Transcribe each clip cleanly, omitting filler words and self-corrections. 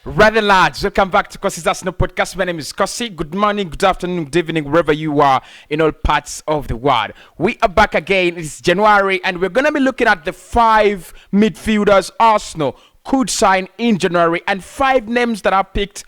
Rather large. Welcome back to Cossy's Arsenal podcast. My name is Cossy. Good morning, good afternoon, good evening, wherever you are in all parts of the world. We are back again. It's January, and we're going to be looking at the 5 midfielders Arsenal could sign in January, and 5 names that I picked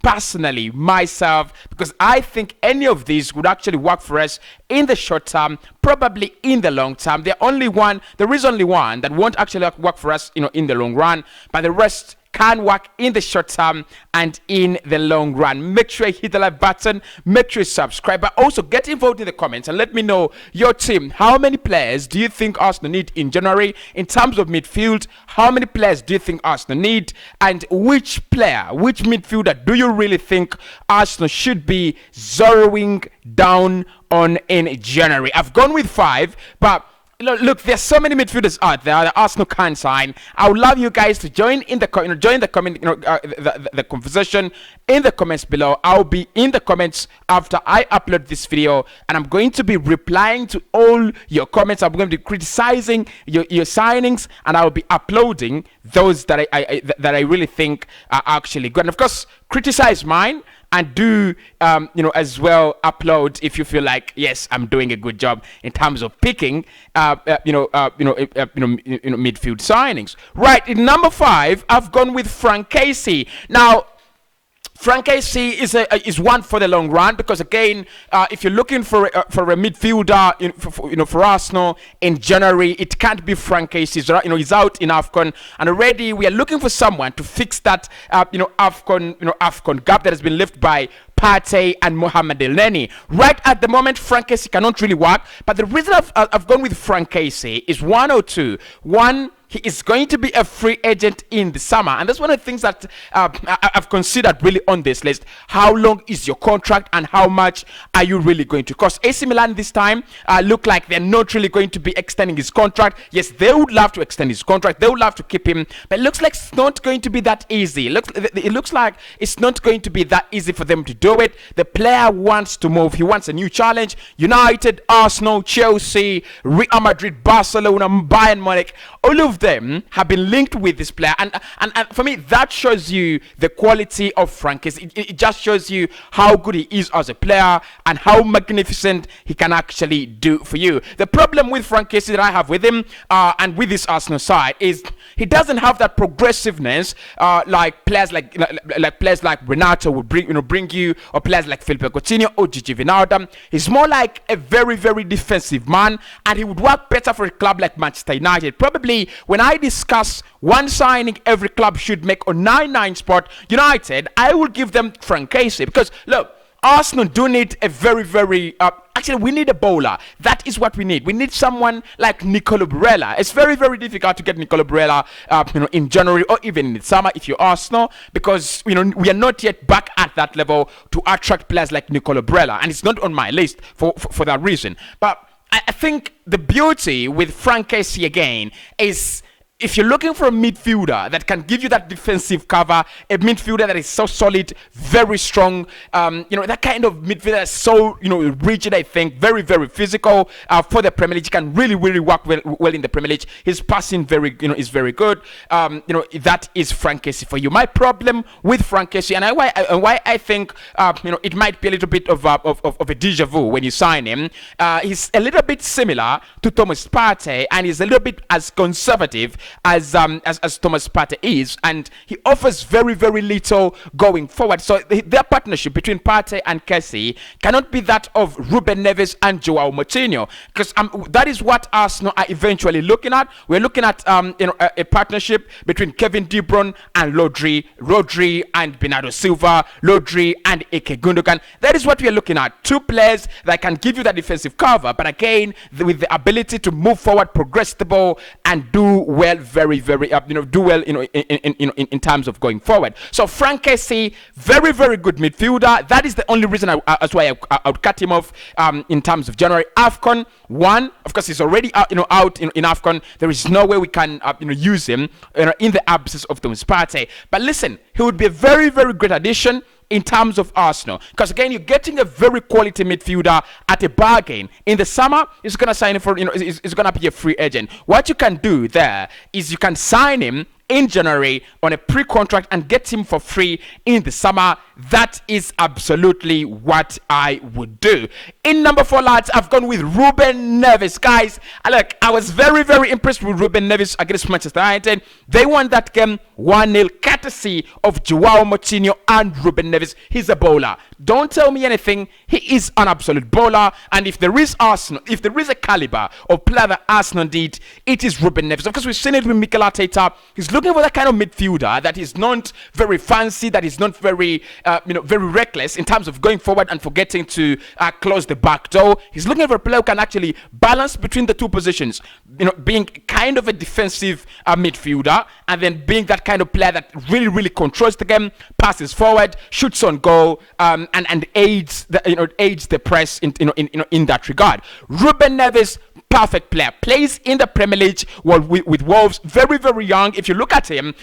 personally myself, because I think any of these would actually work for us in the short term, probably in the long term. There is only one that won't actually work for us, in the long run, but the rest can work in the short term and in the long run. Make sure you hit the like button, make sure you subscribe, but also get involved in the comments and let me know your team. How many players do you think Arsenal need in January in terms of midfield? How many players do you think Arsenal need, and which midfielder do you really think Arsenal should be zeroing down on in January? I've gone with 5, but look, there's so many midfielders out there that Arsenal can sign. I would love you guys to join in the the conversation in the comments below. I'll be in the comments after I upload this video, and I'm going to be replying to all your comments. I'm going to be criticizing your signings, and I'll be uploading those that I really think are actually good. And of course, criticize mine, and do as well upload if you feel like, yes, I'm doing a good job in terms of picking midfield signings. Right, in number 5, I've gone with Frank Casey. Now, Frank Casey is one for the long run, because again, if you're looking for a midfielder for Arsenal in January, it can't be Frank Casey. He's out in AFCON, and already we are looking for someone to fix that AFCON gap that has been left by Partey and Mohamed Elneny. Right at the moment, Frank Casey cannot really work, but the reason I've gone with Frank Casey is one or two. One, he is going to be a free agent in the summer, and that's one of the things that I've considered really on this list. How long is your contract, and how much are you really going to cost? AC Milan this time look like they're not really going to be extending his contract. Yes, they would love to extend his contract, they would love to keep him, but it looks like it's not going to be that easy. It looks like it's not going to be that easy for them to do it. The player wants to move, he wants a new challenge. United, Arsenal, Chelsea, Real Madrid, Barcelona, Bayern Munich, all of them have been linked with this player, and for me, that shows you the quality of Frank Casey. It just shows you how good he is as a player and how magnificent he can actually do for you. The problem with Frank Casey that I have with him and with this Arsenal side is he doesn't have that progressiveness like players like Renato would bring you, or players like Philippe Coutinho or Gigi Wijnaldum. He's more like a very, very defensive man, and he would work better for a club like Manchester United. Probably when I discuss one signing every club should make on 9-9 spot, United, I will give them Frank Casey, because look, Arsenal do need a very, very actually, we need a bowler. That is what we need. We need someone like Nicolo Barella. It's very, very difficult to get Nicolo Barella in January or even in the summer if you're Arsenal, because we are not yet back at that level to attract players like Nicolo Barella, and it's not on my list for that reason. But I think the beauty with Frank Casey again is, if you're looking for a midfielder that can give you that defensive cover, a midfielder that is so solid, very strong, that kind of midfielder that's so, rigid, I think, very, very physical for the Premier League. He can really, really work well in the Premier League. His passing is very good. That is Frank Casey for you. My problem with Frank Casey, and why I think, it might be a little bit of a deja vu when you sign him. He's a little bit similar to Thomas Partey, and he's a little bit as conservative as Thomas Partey is, and he offers very, very little going forward. So their partnership between Partey and Cossy cannot be that of Ruben Nevis and Joao Moutinho, because that is what Arsenal are eventually looking at. We're looking at a partnership between Kevin De Bruyne and Rodri and Bernardo Silva, Rodri and Ike Gundogan. That is what we are looking at. 2 players that can give you that defensive cover, but again, with the ability to move forward, progress the ball, and do well, very, very do well in terms of going forward. So Frank Casey, very, very good midfielder. That is the only reason that's why I would cut him off in terms of January. AFCON, one, of course, he's already out in AFCON. There is no way we can use him in the absence of Thomas Partey. But listen, he would be a very, very great addition in terms of Arsenal, because again, you're getting a very quality midfielder at a bargain. In the summer, he's gonna sign for, he's gonna be a free agent. What you can do there is you can sign him in January on a pre-contract and get him for free in the summer, that is absolutely what I would do. In number 4, lads, I've gone with Ruben Nevis. Guys, look, I was very, very impressed with Ruben Nevis against Manchester United. They won that game 1-0, courtesy of Joao Moutinho and Ruben Nevis. He's a bowler. Don't tell me anything. He is an absolute bowler. And if there is Arsenal, if there is a caliber of player that Arsenal need, it is Ruben Nevis. Of course, we've seen it with Mikel Arteta. He's looking for that kind of midfielder that is not very fancy, that is not very, very reckless in terms of going forward and forgetting to close the back door. He's looking for a player who can actually balance between the two positions, being kind of a defensive midfielder and then being that kind of player that really, really controls the game, passes forward, shoots on goal, and aids the press in that regard. Ruben Nevis, perfect player, plays in the Premier League with Wolves, very, very young. If you look at him,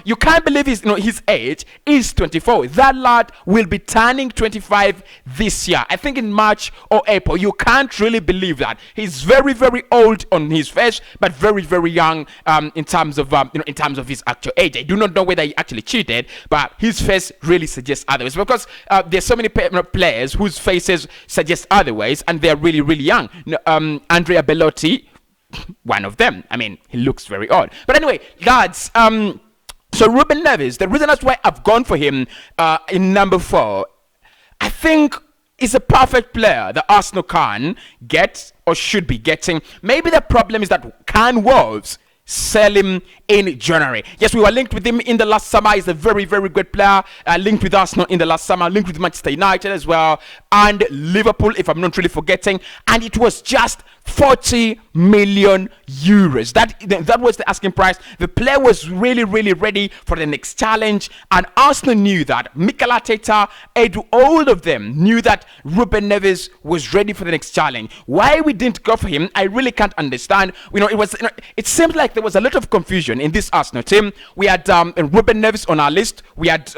you can't believe his age is 24. That lad will be turning 25 this year, I think in March or April. You can't really believe that. He's very, very old on his face, but very, very young in terms of his actual age. I do not know whether he actually cheated, but his face really suggests otherwise, because there's so many players whose faces suggest otherwise, and they're really, really young. Andrea Bellotti, one of them. I mean, he looks very odd. But anyway, lads, so Ruben Nevis, the reason that's why I've gone for him in number 4, I think is a perfect player that Arsenal can get or should be getting. Maybe the problem is that can Wolves sell him in January? Yes, we were linked with him in the last summer. He's a very, very good player. Linked with Arsenal in the last summer, linked with Manchester United as well, and Liverpool, if I'm not really forgetting. And it was just 40 million euros. That was the asking price. The player was really, really ready for the next challenge, and Arsenal knew that. Mikel Arteta, Edu, all of them knew that Ruben Nevis was ready for the next challenge. Why we didn't go for him, I really can't understand. It seemed like there was a lot of confusion in this Arsenal team. We had Ruben Nevis on our list. We had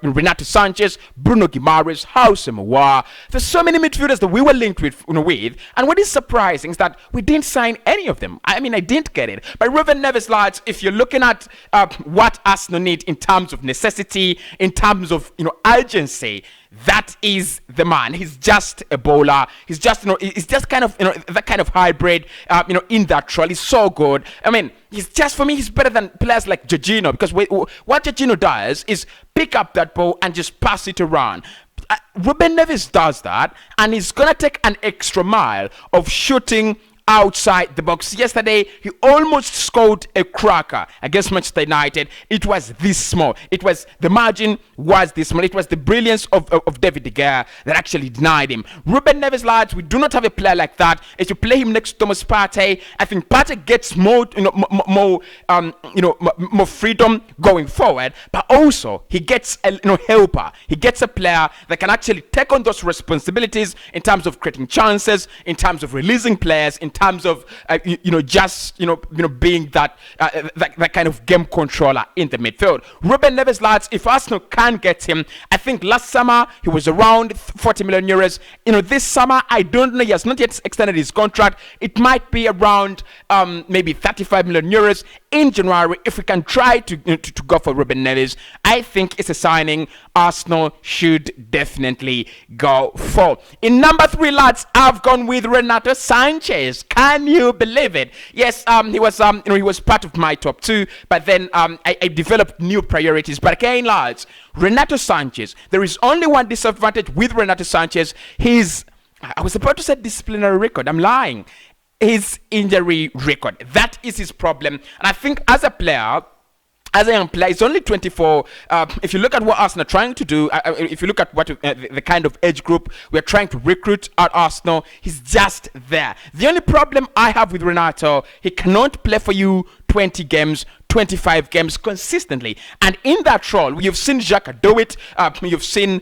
Renato Sanchez, Bruno Guimaras, House Mawa. There's so many midfielders that we were linked with, and what is surprising is that we didn't sign any of them. I mean, I didn't get it. But Ruben Nevis, lads, if you're looking at what Arsenal need in terms of necessity, in terms of urgency, that is the man. He's just a bowler. He's just he's just kind of that kind of hybrid in that role. He's so good. I mean, he's just, for me, he's better than players like Georgina, because what Georgina does is pick up that ball and just pass it around. Ruben Nevis does that, and he's gonna take an extra mile of shooting outside the box. Yesterday, he almost scored a cracker against Manchester United. It was this small. The margin was this small. It was the brilliance of David De Gea that actually denied him. Ruben Nevis, lads, we do not have a player like that. If you play him next to Thomas Partey, I think Partey gets more freedom going forward, but also he gets a helper. He gets a player that can actually take on those responsibilities in terms of creating chances, in terms of releasing players, in terms of being that kind of game controller in the midfield. Ruben Nevis, lads, if Arsenal can get him, I think last summer he was around 40 million euros. This summer, I don't know, he has not yet extended his contract. It might be around maybe 35 million euros in January. If we can try to go for Ruben Nevis, I think it's a signing Arsenal should definitely go for. In number 3, lads, I've gone with Renato Sanchez. Can you believe it? Yes, he was part of my top 2, but then I developed new priorities. But again, lads, Renato Sanchez, there is only one disadvantage with Renato Sanchez. I was about to say disciplinary record. I'm lying. His injury record. That is his problem. And I think as a player, as a young player, he's only 24. If you look at what Arsenal are trying to do, if you look at what the kind of age group we're trying to recruit at Arsenal, he's just there. The only problem I have with Renato, he cannot play for you 20 games, 25 games consistently, and in that role, you've seen Xhaka do it. You've seen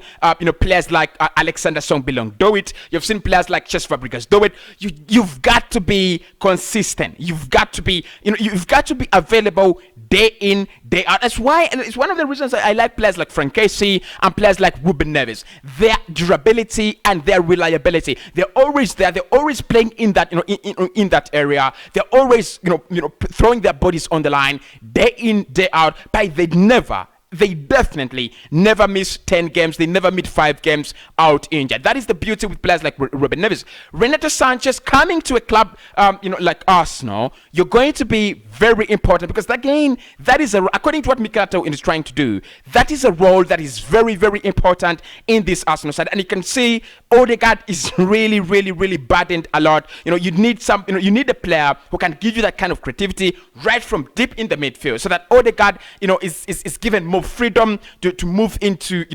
players like Alexander Song-Bilong do it. You've seen players like Cesc Fabregas do it. You've got to be consistent. You've got to be available day in, day out. That's why, and it's one of the reasons I like players like Cossy and players like Ruben Nevis. Their durability and their reliability. They're always there. They're always playing in that in that area. They're always throwing their bodies on the line, day in, day out, but they definitely never miss 10 games. They never miss 5 games out injured. That is the beauty with players like Ruben Nevis. Renato Sanchez coming to a club, like Arsenal, you're going to be very important because, again, that is according to what Mikel Arteta is trying to do, that is a role that is very, very important in this Arsenal side. And you can see Odegaard is really, really, really burdened a lot. You need a player who can give you that kind of creativity right from deep in the midfield, so that Odegaard, is given more freedom to move into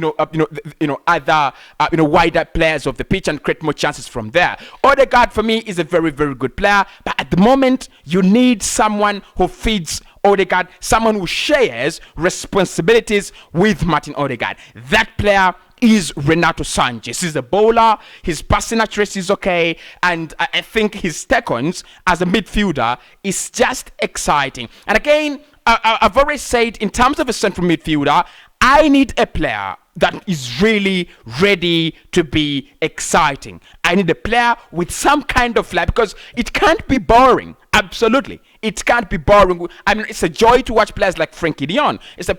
other wider players of the pitch and create more chances from there. Odegaard for me is a very, very good player, but at the moment you need someone who feeds Odegaard, someone who shares responsibilities with Martin Odegaard. That player is Renato Sanchez. He's a bowler, his passing accuracy is okay, and I think his take-ons as a midfielder is just exciting. And again, I've already said, in terms of a central midfielder, I need a player that is really ready to be exciting. I need a player with some kind of flair, because it can't be boring. Absolutely, it can't be boring. I mean, it's a joy to watch players like Frankie De Jong. It's a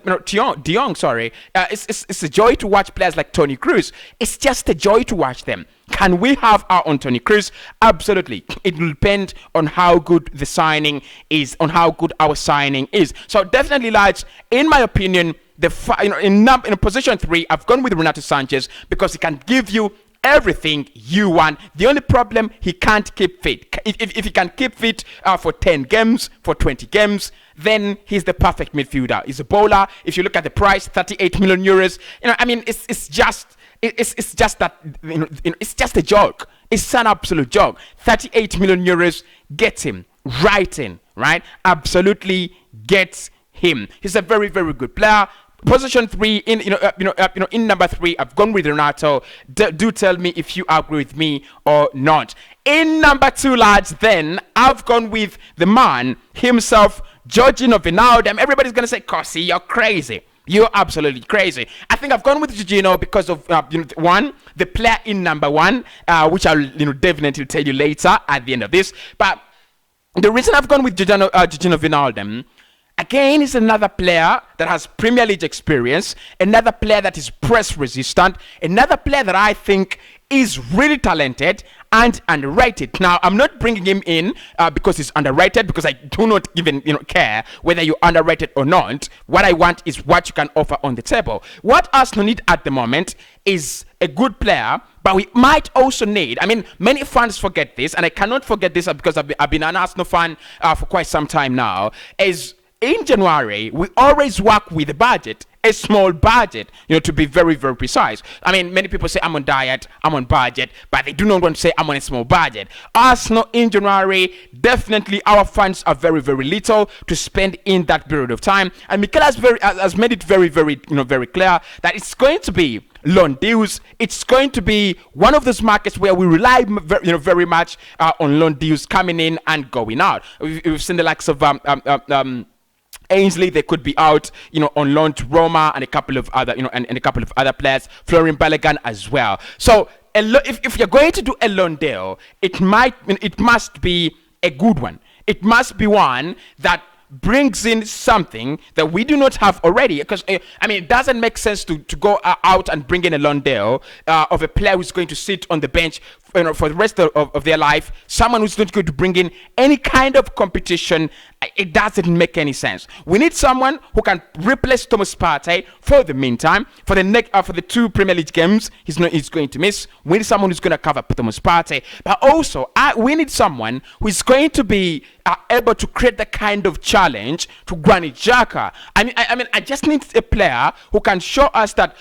joy to watch players like Toni Kroos. It's just a joy to watch them. Can we have our own Toni Kroos? Absolutely. It will depend on how good the signing is, on how good our signing is. So definitely, lads, in my opinion, in position 3, I've gone with Renato Sanchez because he can give you everything you want. The only problem, he can't keep fit. If he can keep fit for 10 games, for 20 games, then he's the perfect midfielder. He's a bowler. If you look at the price, 38 million euros. It's just that, it's just a joke. It's an absolute joke. 38 million euros gets him right in, right? Absolutely gets him. He's a very, very good player. Position 3, in number 3, I've gone with Renato. Do tell me if you agree with me or not. In number 2, lads, then I've gone with the man himself, Georgina Bernardin. Everybody's gonna say, Cossy, you're crazy. You're absolutely crazy. I think I've gone with Georgina because of one, the player in number 1, which I'll definitely tell you later at the end of this. But the reason I've gone with Georgina Bernardin, again, is another player that has Premier League experience, another player that is press resistant, another player that I think is really talented and underrated. Now, I'm not bringing him in because he's underrated, because I do not even care whether you're underrated or not. What I want is what you can offer on the table. What Arsenal need at the moment is a good player, but we might also need, many fans forget this, and I cannot forget this because I've been an Arsenal fan for quite some time now, is in January, we always work with a budget, a small budget, to be very, very precise. Many people say I'm on diet, I'm on budget, but they do not want to say I'm on a small budget. Arsenal in January, definitely our funds are very, very little to spend in that period of time. And Mikel has made it very, very, very clear that it's going to be loan deals. It's going to be one of those markets where we rely very much on loan deals coming in and going out. We've seen the likes of Ainsley, they could be out, on loan to Roma, and a couple of other, and a couple of other players, Florian Balogun as well. So, if you're going to do a loan deal, it must be a good one. It must be one that brings in something that we do not have already, because it doesn't make sense to go out and bring in a loan deal of a player who's going to sit on the bench for the rest of their life, someone who's not going to bring in any kind of competition. It doesn't make any sense. We need someone who can replace Thomas Partey for the meantime, for the 2 Premier League games he's going to miss. We need someone who's going to cover Thomas Partey, but also we need someone who is going to be able to create the kind of challenge to Granit Xhaka. I just need a player who can show us that,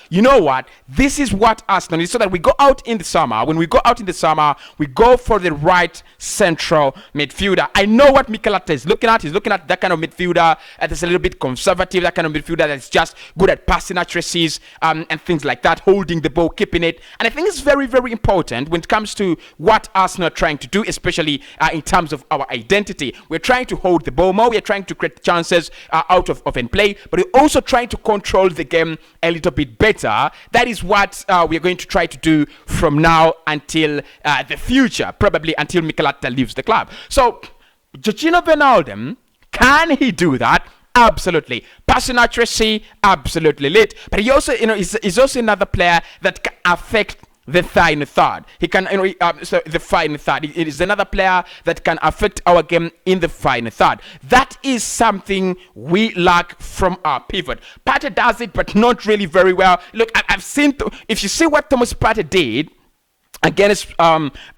this is what Arsenal is, so that we go out in the summer. When we go out in the summer, we go for the right central midfielder. I know what Mikel Arteta is looking at. He's looking at that kind of midfielder that's a little bit conservative, that kind of midfielder that's just good at passing accuracies and things like that, holding the ball, keeping it. And I think it's very, very important when it comes to what Arsenal are trying to do, especially in terms of our identity. We're trying to hold the ball more. We're trying to create chances out of open play, but we're also trying to control the game a little bit better. That is what we're going to try to do from now until the future, probably until Mikel Arteta leaves the club. So, Georgina Bernardin, can he do that? Absolutely. Passing accuracy, absolutely lit. But he also, is also another player that can affect the final third. He can, so the final third. It is another player that can affect our game in the final third. That is something we lack from our pivot. Partey does it, but not really very well. Look, I've seen, if you see what Thomas Partey did against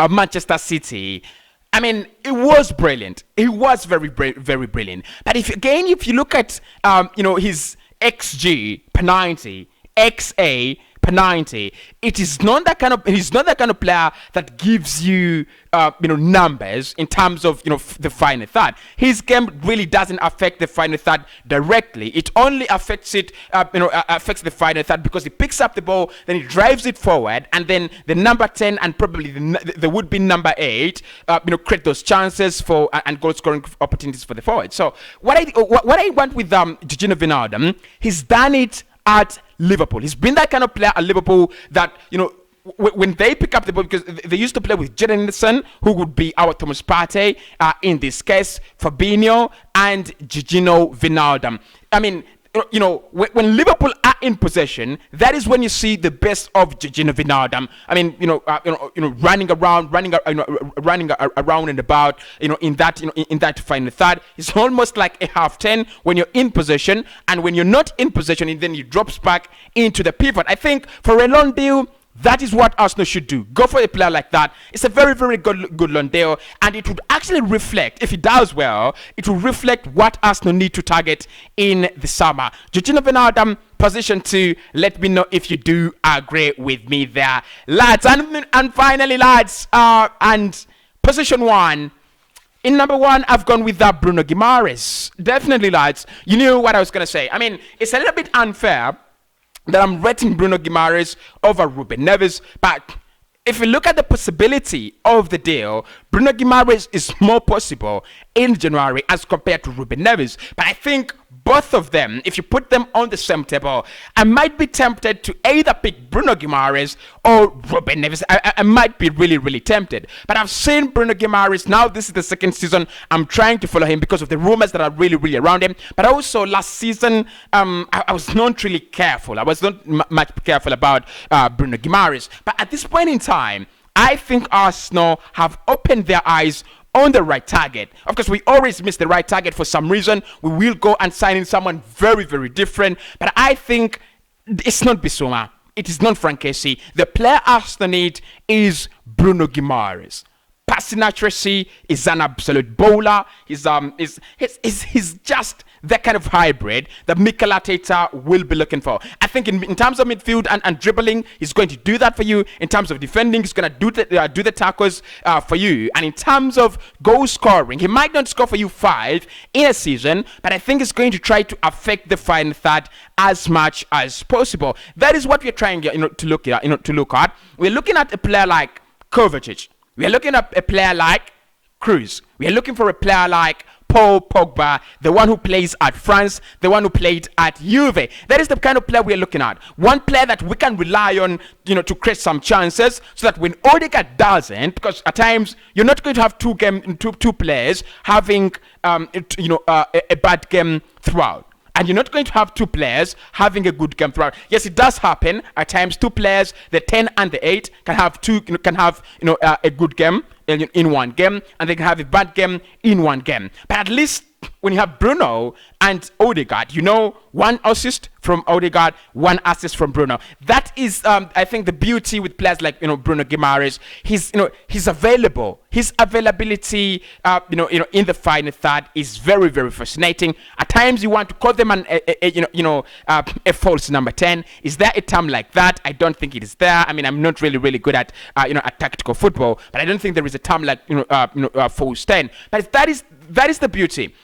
Manchester City, I mean, it was brilliant. It was very, very brilliant. But if you look at, his XG per 90, XA per 90, he's not that kind of player that gives you, numbers in terms of, the final third. His game really doesn't affect the final third directly. It only affects it, affects the final third because he picks up the ball, then he drives it forward, and then the number 10 and probably the would-be number 8, create those chances for and goal-scoring opportunities for the forward. So what I want with Georgina Bernardin, he's done it at Liverpool. He's been that kind of player at Liverpool that, when they pick up the ball, because they used to play with Jadon Henderson, who would be our Thomas Partey, in this case, Fabinho, and Georgina Bernardin. I mean, when Liverpool are in possession, that is when you see the best of Georgina Bernardin. I mean, running around and about, in that final third. It's almost like a half 10 when you're in possession, and when you're not in possession, and then he drops back into the pivot. I think for a long deal, that is what Arsenal should do. Go for a player like that. It's a very, very good loan deal, and it would actually reflect, if he does well, it will reflect what Arsenal need to target in the summer. Georgina Bernardin, position 2. Let me know if you do agree with me there, lads. And finally, lads, and position 1. In number 1, I've gone with Bruno Guimaras. Definitely, lads. You knew what I was going to say. I mean, it's a little bit unfair that I'm rating Bruno Guimaras over Ruben Nevis, but if you look at the possibility of the deal, Bruno Guimaras is more possible in January as compared to Ruben Nevis. But I think both of them, if you put them on the same table, I might be tempted to either pick Bruno Guimaras or Ruben Nevis. I might be really, really tempted. But I've seen Bruno Guimaras. Now this is the second season I'm trying to follow him because of the rumors that are really, really around him. But also last season, I was not really careful. I was not much careful about Bruno Guimaras. But at this point in time, I think Arsenal have opened their eyes on the right target. Of course, we always miss the right target for some reason. We will go and sign in someone very, very different. But I think it's not Bissouma. It is not Cossy. The player Arsenal need is Bruno Guimaras. Passing accuracy is an absolute bowler. He's just that kind of hybrid that Mikel Arteta will be looking for. I think in terms of midfield and dribbling, he's going to do that for you. In terms of defending, he's going to do the tackles for you. And in terms of goal scoring, he might not score for you 5 in a season, but I think he's going to try to affect the final third as much as possible. That is what we're trying to look at. We're looking at a player like Kovacic. We are looking at a player like Cruz. We are looking for a player like Paul Pogba, the one who plays at France, the one who played at Juve. That is the kind of player we are looking at. One player that we can rely on, to create some chances, so that when Odegaard doesn't, because at times you're not going to have two players having, a bad game throughout. And you're not going to have 2 players having a good game throughout. Yes, it does happen at times. 2 players, the 10 and the 8, can have a good game in one game, and they can have a bad game in one game. But at least when you have Bruno and Odegaard, 1 assist from Odegaard, 1 assist from Bruno. That is, I think, the beauty with players like Bruno Guimaras. He's available. His availability, in the final third is very, very fascinating. At times, you want to call them a false number 10. Is there a term like that? I don't think it is there. I mean, I'm not really, really good at at tactical football, but I don't think there is a term like false 10. But that is the beauty.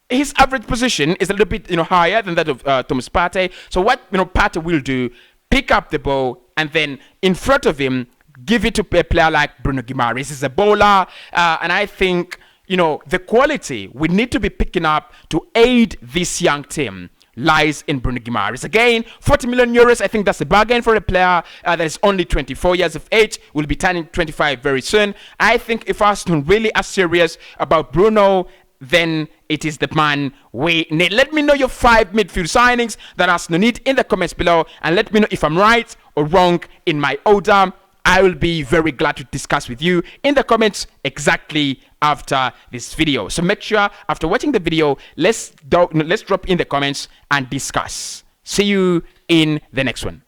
His average position is a little bit higher than that of Thomas Partey. So what Partey will do, pick up the ball and then in front of him give it to a player like Bruno Guimaras. He's a bowler, and I think the quality we need to be picking up to aid this young team lies in Bruno Guimaras. Again, 40 million euros. I think that's a bargain for a player that is only 24 years of age. Will be turning 25 very soon. I think if Arsenal really are serious about Bruno, then it is the man we need. Let me know your 5 midfield signings that has no need in the comments below, and let me know if I'm right or wrong in my order. I will be very glad to discuss with you in the comments exactly after this video. So make sure after watching the video, let's drop in the comments and discuss. See you in the next one.